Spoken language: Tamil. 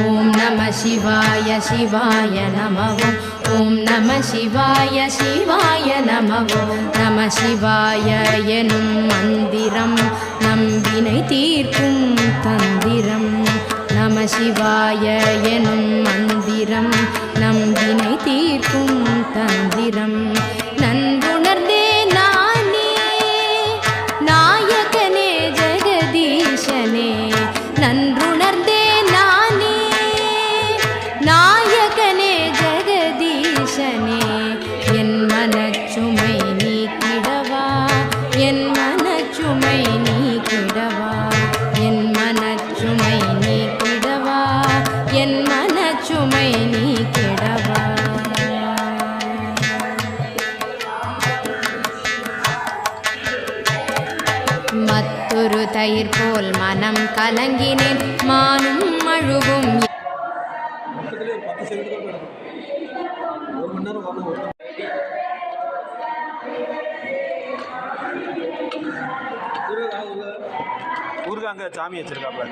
ஓம் நம சிவாய சிவாய நமவோ ஓம் நம சிவாய சிவாய நமவோ நம சிவாய எனும் மந்திரம் நம்பினை தீர்க்கும் தந்திரம் நம சிவாய எனும் மந்திரம் நம்பினை தீர்க்கும் தந்திரம் நன்றுணர்ந்தே நானே நாயகனே ஜெகதீஷனே நன்றுணர்ந்தே நானே நாயகனே ஜெகதீஷனே என் மனச்சுமை நீக்கிடவா என் மனச்சுமை நீக்கிடவா என் மனச்சுமை நீக்கிடவா என் மனச்சுமை நீக்கிடவா மற்றொரு தயிர் போல் மனம் கலங்கினேன் மானும் அழுவும் ஊருக்கு அங்கே சாமி வச்சிருக்காப்ல